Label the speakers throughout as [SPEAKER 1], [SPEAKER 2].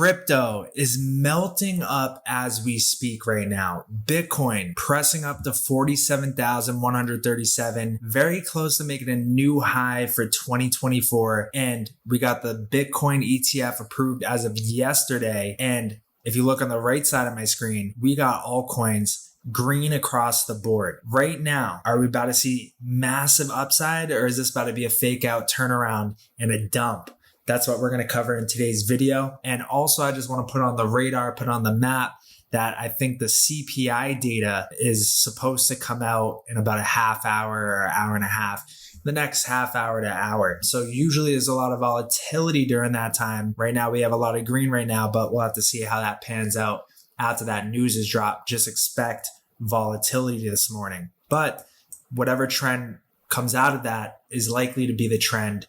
[SPEAKER 1] Crypto is melting up as we speak right now. Bitcoin pressing up to 47,137, very close to making a new high for 2024. And we got the Bitcoin ETF approved as of yesterday. And if you look on the right side of my screen, we got altcoins green across the board. Right now, are we about to see massive upside, or is this about to be a fake out turnaround and a dump? That's what we're going to cover in today's video. And also, I just want to put on the radar, put on the map that I think the CPI data is supposed to come out in about a half hour or hour and a half, the next half hour to hour. So usually there's a lot of volatility during that time. Right now, we have a lot of green right now, but we'll have to see how that pans out after that news is dropped. Just expect volatility this morning. But whatever trend comes out of that is likely to be the trend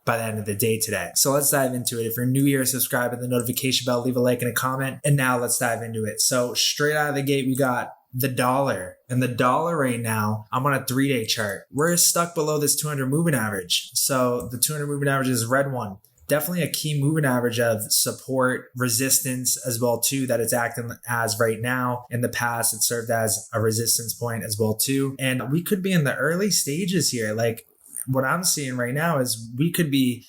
[SPEAKER 1] by the end of the day today. So let's dive into it. If you're new here, subscribe, hit the notification bell, leave a like and a comment. And now let's dive into it. So straight out of the gate, we got the dollar. And the dollar right now, I'm on a 3-day chart. We're stuck below this 200 moving average. So the 200 moving average is red one. Definitely a key moving average of support, resistance as well too, that it's acting as right now. In the past, it served as a resistance point as well too. And we could be in the early stages here. Like what I'm seeing right now is we could be,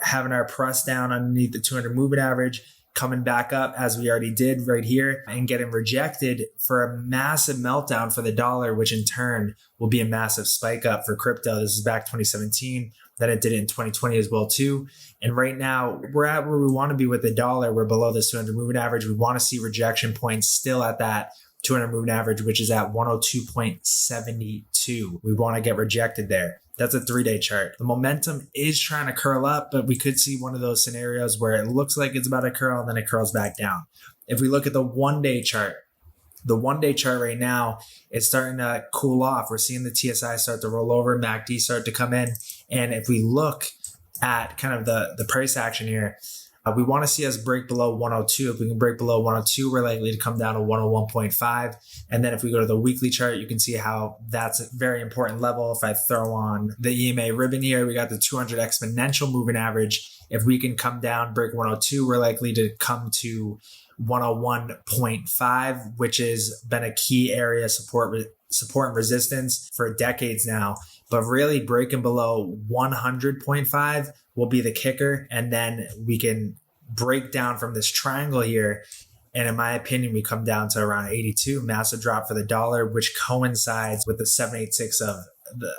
[SPEAKER 1] having our press down underneath the 200 moving average, coming back up as we already did right here and getting rejected for a massive meltdown for the dollar, which in turn will be a massive spike up for crypto. This is back 2017. Then it did it in 2020 as well too. And right now we're at where we want to be with the dollar. We're below this 200 moving average. We want to see rejection points still at that 200 moving average, which is at 102.72. We want to get rejected there. That's a 3-day chart. The momentum is trying to curl up, but we could see one of those scenarios where it looks like it's about to curl and then it curls back down. If we look at the 1-day chart, the 1-day chart right now is starting to cool off. We're seeing the TSI start to roll over, MACD start to come in. And if we look at kind of the price action here, we want to see us break below 102. If we can break below 102, we're likely to come down to 101.5. And then if we go to the weekly chart, you can see how that's a very important level. If I throw on the EMA ribbon here, we got the 200 exponential moving average. If we can come down, break 102, we're likely to come to 101.5, which has been a key area of support and resistance for decades now. But really breaking below 100.5 will be the kicker. And then we can break down from this triangle here. And in my opinion, we come down to around 82, massive drop for the dollar, which coincides with the 786 of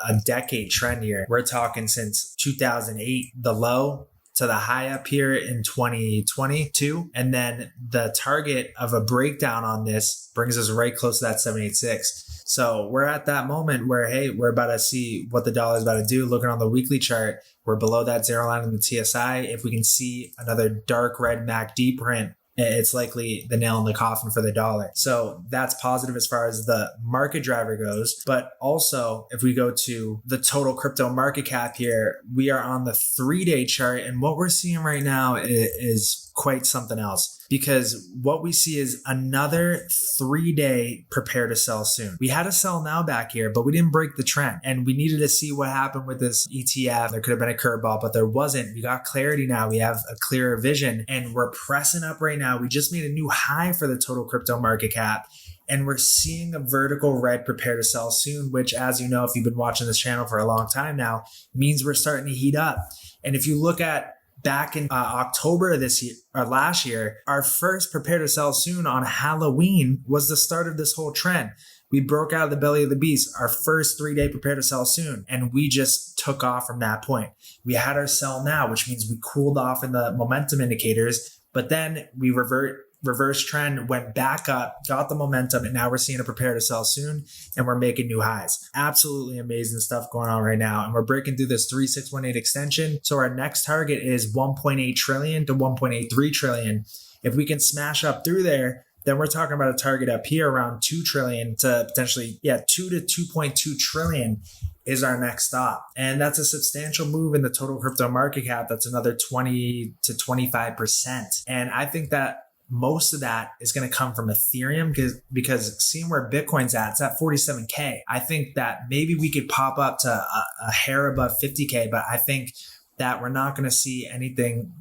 [SPEAKER 1] a decade trend here. We're talking since 2008, the low to the high up here in 2022. And then the target of a breakdown on this brings us right close to that 786. So we're at that moment where, hey, we're about to see what the dollar is about to do. Looking on the weekly chart, we're below that zero line in the TSI. If we can see another dark red MACD print, it's likely the nail in the coffin for the dollar. So that's positive as far as the market driver goes. But also, if we go to the total crypto market cap here, we are on the 3-day chart. And what we're seeing right now is quite something else. Because what we see is another 3-day prepare to sell soon. We had a sell now back here, but we didn't break the trend. And we needed to see what happened with this ETF. There could have been a curveball, but there wasn't. We got clarity now. We have a clearer vision and we're pressing up right now. We just made a new high for the total crypto market cap. And we're seeing a vertical red prepare to sell soon, which, as you know, if you've been watching this channel for a long time now, means we're starting to heat up. And if you look at back in October of this year or last year, our first prepare to sell soon on Halloween was the start of this whole trend. We broke out of the belly of the beast, our first 3-day prepare to sell soon, and we just took off from that point. We had our sell now, which means we cooled off in the momentum indicators, but then we reverse trend, went back up, got the momentum, and now we're seeing a prepare to sell soon, and we're making new highs. Absolutely amazing stuff going on right now, and we're breaking through this 3618 extension. So our next target is 1.8 trillion to 1.83 trillion. If we can smash up through there, then we're talking about a target up here around 2 trillion to potentially, 2 to 2.2 trillion is our next stop. And that's a substantial move in the total crypto market cap. That's another 20 to 25%. And I think that most of that is going to come from Ethereum because seeing where Bitcoin's at, it's at 47K. I think that maybe we could pop up to a hair above 50K, but I think that we're not going to see anything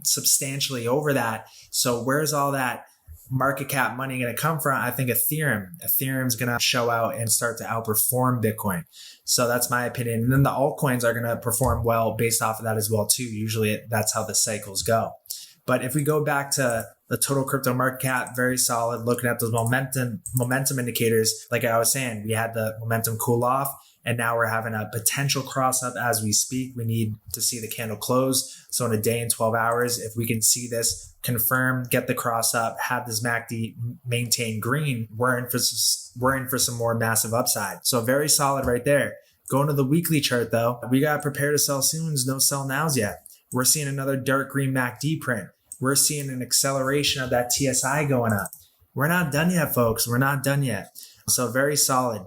[SPEAKER 1] substantially over that. So where's all that market cap money going to come from? I think Ethereum's going to show out and start to outperform Bitcoin. So that's my opinion. And then the altcoins are going to perform well based off of that as well too. Usually that's how the cycles go. But if we go back to the total crypto market cap, very solid. Looking at those momentum indicators, like I was saying, we had the momentum cool off, and now we're having a potential cross up as we speak. We need to see the candle close. So in a day and 12 hours, if we can see this confirm, get the cross up, have this MACD maintain green, we're in for some more massive upside. So very solid right there. Going to the weekly chart though, we got prepare to sell soons, no sell nows yet. We're seeing another dark green MACD print. We're seeing an acceleration of that TSI going up. We're not done yet, folks. We're not done yet. So very solid.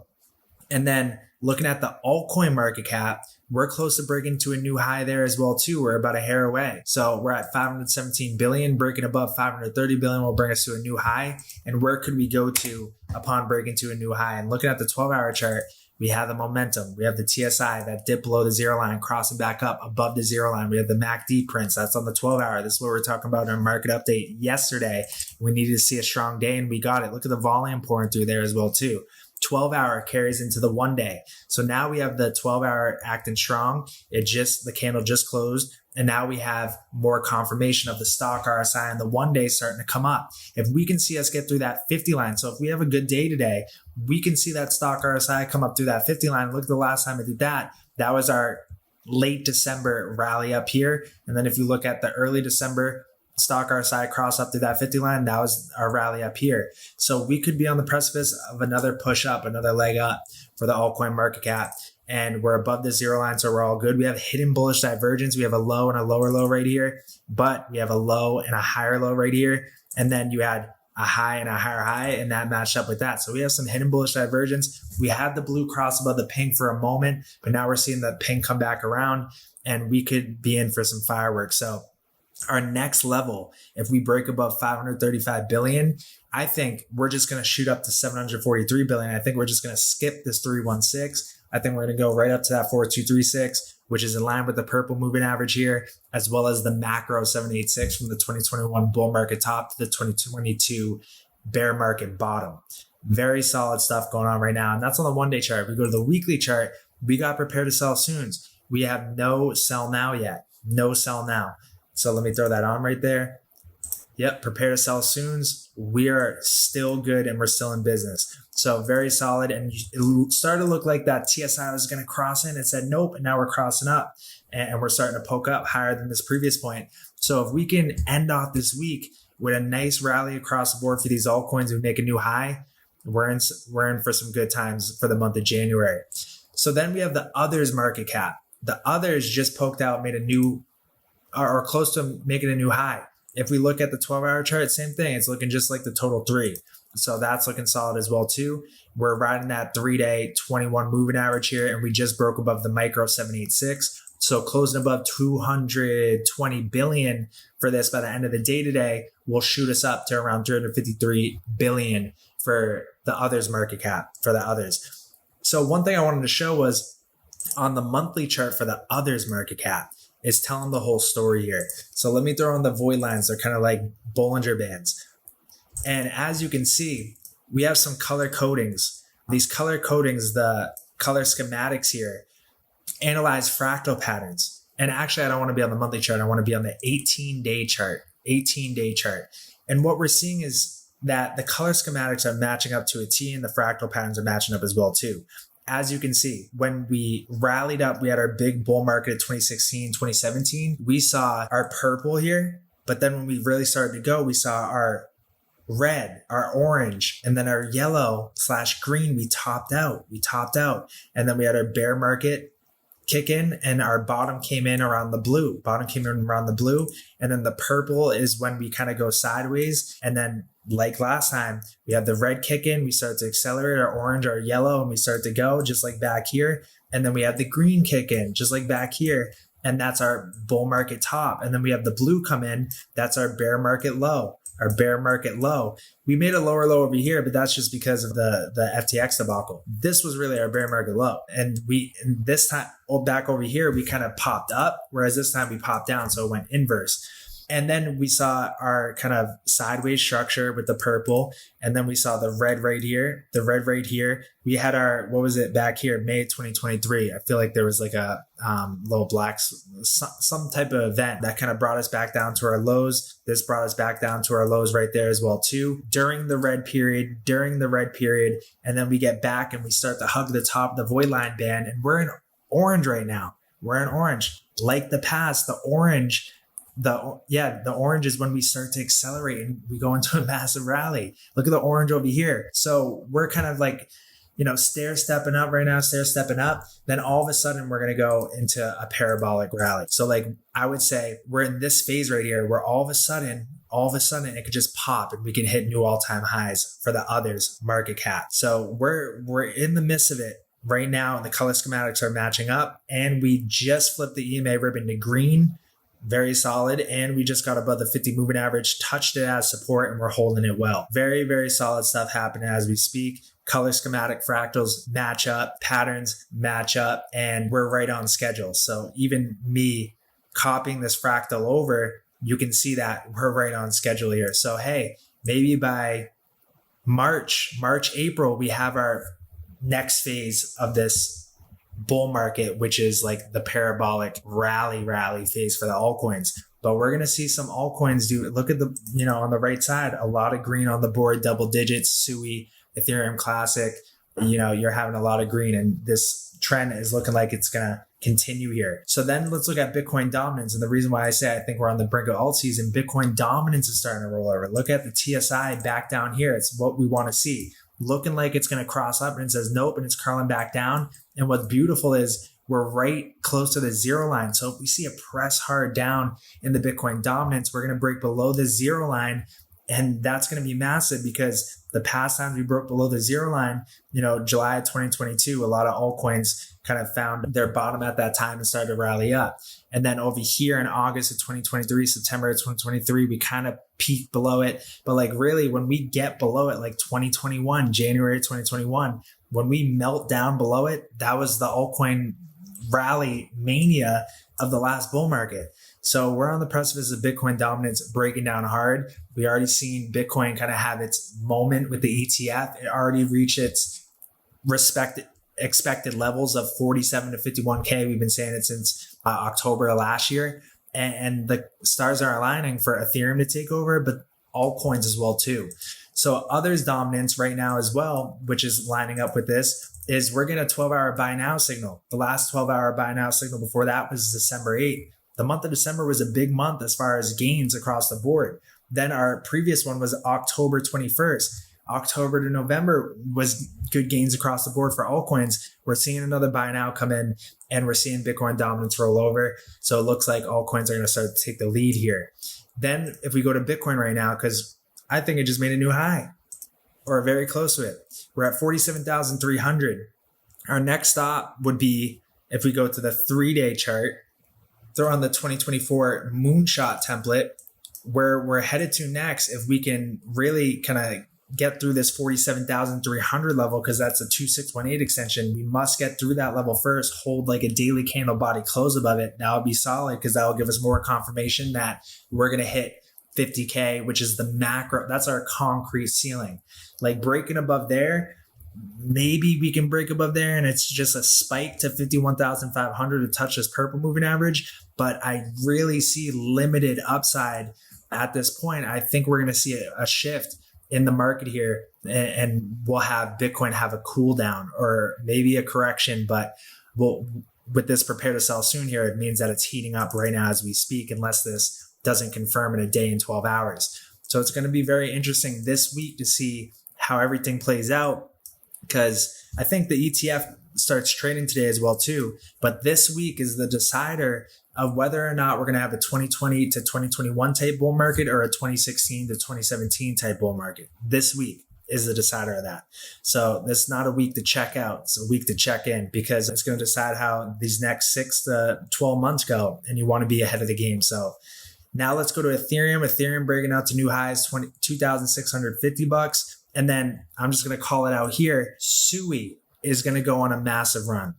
[SPEAKER 1] And then looking at the altcoin market cap, we're close to breaking to a new high there as well too. We're about a hair away. So we're at 517 billion. Breaking above 530 billion will bring us to a new high. And where could we go to upon breaking to a new high? And looking at the 12-hour chart, we have the momentum. We have the TSI that dipped below the zero line, crossing back up above the zero line. We have the MACD prints. That's on the 12-hour. This is what we're talking about in our market update yesterday. We needed to see a strong day, and we got it. Look at the volume pouring through there as well too. 12-hour carries into the 1 day. So now we have the 12-hour acting strong. The candle just closed. And now we have more confirmation of the stock RSI and the 1 day starting to come up. If we can see us get through that 50 line, so if we have a good day today, we can see that stock RSI come up through that 50 line. Look at the last time it did that. That was our late December rally up here. And then if you look at the early December stock RSI cross up through that 50 line, that was our rally up here. So we could be on the precipice of another push up, another leg up for the altcoin market cap. And we're above the zero line, so we're all good. We have hidden bullish divergence. We have a low and a lower low right here, but we have a low and a higher low right here. And then you had a high and a higher high, and that matched up with that. So we have some hidden bullish divergence. We had the blue cross above the pink for a moment, but now we're seeing the pink come back around, and we could be in for some fireworks. So our next level, if we break above 535 billion, I think we're just going to shoot up to 743 billion. I think we're just going to skip this 316. I think we're going to go right up to that 4236, which is in line with the purple moving average here, as well as the macro 786 from the 2021 bull market top to the 2022 bear market bottom. Very solid stuff going on right now. And that's on the 1 day chart. If we go to the weekly chart, we got prepare to sell soon. We have no sell now yet. No sell now. So let me throw that on right there. Yep, prepare to sell soon. We are still good and we're still in business. So very solid. And it started to look like that TSI was going to cross in. It said nope, and now we're crossing up. And we're starting to poke up higher than this previous point. So if we can end off this week with a nice rally across the board for these altcoins and make a new high, we're in for some good times for the month of January. So then we have the others market cap. The others just poked out, made a new or close to making a new high. If we look at the 12-hour chart, same thing. It's looking just like the total 3. So that's looking solid as well too. We're riding that 3-day 21 moving average here, and we just broke above the micro 786. So closing above 220 billion for this by the end of the day today will shoot us up to around 353 billion for the others market cap for the others. So one thing I wanted to show was on the monthly chart for the others market cap. Is telling the whole story here. So let me throw on the void lines. They're kind of like Bollinger Bands. And as you can see, we have some color codings. These color codings, the color schematics here, analyze fractal patterns. And actually, I don't want to be on the monthly chart. I want to be on the 18-day chart. 18-day chart. And what we're seeing is that the color schematics are matching up to a T, and the fractal patterns are matching up as well too. As you can see, when we rallied up, we had our big bull market of 2016, 2017. We saw our purple here, but then when we really started to go, we saw our red, our orange, and then our yellow/green. We topped out. And then we had our bear market kick in, and our bottom came in around the blue. And then the purple is when we kind of go sideways. And then like last time, we have the red kick in, we start to accelerate, our orange, our yellow, and we start to go just like back here. And then we have the green kick in, just like back here. And that's our bull market top. And then we have the blue come in, that's our bear market low. our bear market low. We made a lower low over here, but that's just because of the FTX debacle. This was really our bear market low. And this time, back over here, we kind of popped up, whereas this time we popped down. So it went inverse. And then we saw our kind of sideways structure with the purple. And then we saw the red right here, the red right here. We had our, what was it back here, May 2023. I feel like there was like a little black, some type of event that kind of brought us back down to our lows. This brought us back down to our lows right there as well too. During the red period. And then we get back and we start to hug the top of the void line band. And we're in orange right now. We're in orange. Like the past, the orange is when we start to accelerate and we go into a massive rally. Look at the orange over here. So we're kind of like, stair stepping up right now, Then all of a sudden we're going to go into a parabolic rally. So like I would say we're in this phase right here where all of a sudden it could just pop and we can hit new all-time highs for the others market cap. So we're in the midst of it right now, and the color schematics are matching up, and we just flipped the EMA ribbon to green. Very solid. And we just got above the 50 moving average, touched it as support, and we're holding it well. Very, very solid stuff happening as we speak. Color schematic fractals match up, patterns match up, and we're right on schedule. So even me copying this fractal over, you can see that we're right on schedule here. So, hey, maybe by March, April, we have our next phase of this bull market, which is like the parabolic rally phase for the altcoins. But we're going to see some altcoins look at the, on the right side, a lot of green on the board, double digits, SUI, Ethereum Classic, you're having a lot of green, and this trend is looking like it's going to continue here. So then let's look at Bitcoin dominance. And the reason why I say I think we're on the brink of alt season, Bitcoin dominance is starting to roll over. Look at the TSI back down here. It's what we want to see. Looking like it's going to cross up, and it says nope, and it's curling back down. And what's beautiful is we're right close to the zero line. So if we see a press hard down in the Bitcoin dominance, we're going to break below the zero line. And that's going to be massive, because the past times we broke below the zero line, July of 2022, a lot of altcoins kind of found their bottom at that time and started to rally up. And then over here in August of 2023, September of 2023, we kind of peaked below it. But like really, when we get below it, like 2021, January 2021, when we melt down below it, that was the altcoin rally mania of the last bull market. So we're on the precipice of Bitcoin dominance breaking down hard. We already seen Bitcoin kind of have its moment with the ETF. It already reached its expected levels of 47 to 51K. We've been saying it since October of last year. And the stars are aligning for Ethereum to take over, but altcoins as well too. So others dominance right now as well, which is lining up with this, is we're getting a 12-hour buy now signal. The last 12-hour buy now signal before that was December 8th. The month of December was a big month as far as gains across the board. Then our previous one was October 21st. October to November was good gains across the board for altcoins. We're seeing another buy now come in, and we're seeing Bitcoin dominance roll over. So it looks like altcoins are going to start to take the lead here. Then if we go to Bitcoin right now, because I think it just made a new high or very close to it. We're at 47,300. Our next stop would be, if we go to the 3-day chart, throw on the 2024 moonshot template, where we're headed to next. If we can really kind of get through this 47,300 level, because that's a 2618 extension, we must get through that level first, hold like a daily candle body close above it. That would be solid, because that will give us more confirmation that we're going to hit 50K, which is the macro. That's our concrete ceiling. Like breaking above there, maybe we can break above there and it's just a spike to 51,500 to touch this purple moving average. But I really see limited upside at this point. I think we're going to see a shift in the market here, and we'll have Bitcoin have a cool down or maybe a correction. But with this prepare to sell soon here, it means that it's heating up right now as we speak, unless this doesn't confirm in a day and 12 hours. So it's going to be very interesting this week to see how everything plays out, because I think the ETF starts trading today as well too. But this week is the decider of whether or not we're going to have a 2020 to 2021 type bull market or a 2016 to 2017 type bull market. This week is the decider of that. So it's not a week to check out. It's a week to check in, because it's going to decide how these next 6 to 12 months go, and you want to be ahead of the game. So Now let's go to Ethereum. Ethereum breaking out to new highs, $2,650. And then I'm just going to call it out here. SUI is going to go on a massive run,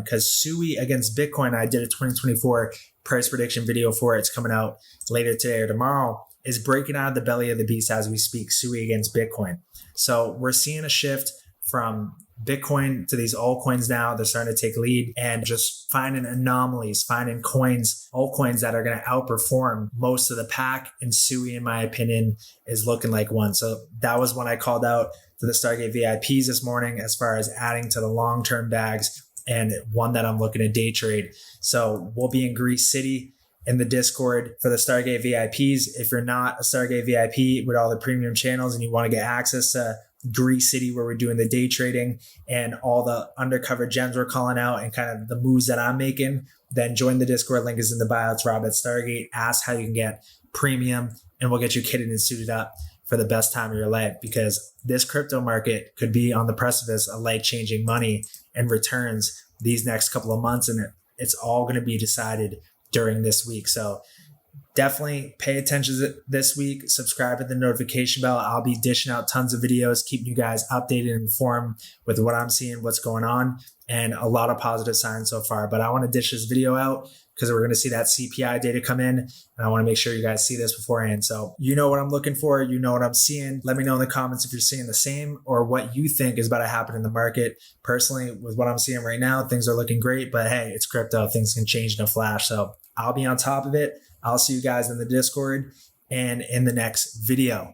[SPEAKER 1] because SUI against Bitcoin, I did a 2024 price prediction video for it. It's coming out later today or tomorrow, is breaking out of the belly of the beast as we speak, SUI against Bitcoin. So we're seeing a shift from Bitcoin to these altcoins now. They're starting to take lead and just finding anomalies, finding coins, altcoins that are going to outperform most of the pack. And SUI, in my opinion, is looking like one. So that was one I called out to the Stargate VIPs this morning as far as adding to the long-term bags, and one that I'm looking to day trade. So we'll be in Greece City in the Discord for the Stargate VIPs. If you're not a Stargate VIP with all the premium channels and you want to get access to Greece City, where we're doing the day trading and all the undercover gems we're calling out and kind of the moves that I'm making, then join the Discord. Link is in the bio. It's Rob at Stargate. Ask how you can get premium, and we'll get you kitted and suited up for the best time of your life, because this crypto market could be on the precipice of life-changing money and returns these next couple of months, and it's all going to be decided during this week. So definitely pay attention this week. Subscribe to the notification bell. I'll be dishing out tons of videos, keeping you guys updated and informed with what I'm seeing, what's going on, and a lot of positive signs so far. But I want to dish this video out because we're going to see that CPI data come in, and I want to make sure you guys see this beforehand. So you know what I'm looking for. You know what I'm seeing. Let me know in the comments if you're seeing the same or what you think is about to happen in the market. Personally, with what I'm seeing right now, things are looking great, but hey, it's crypto. Things can change in a flash. So I'll be on top of it. I'll see you guys in the Discord and in the next video.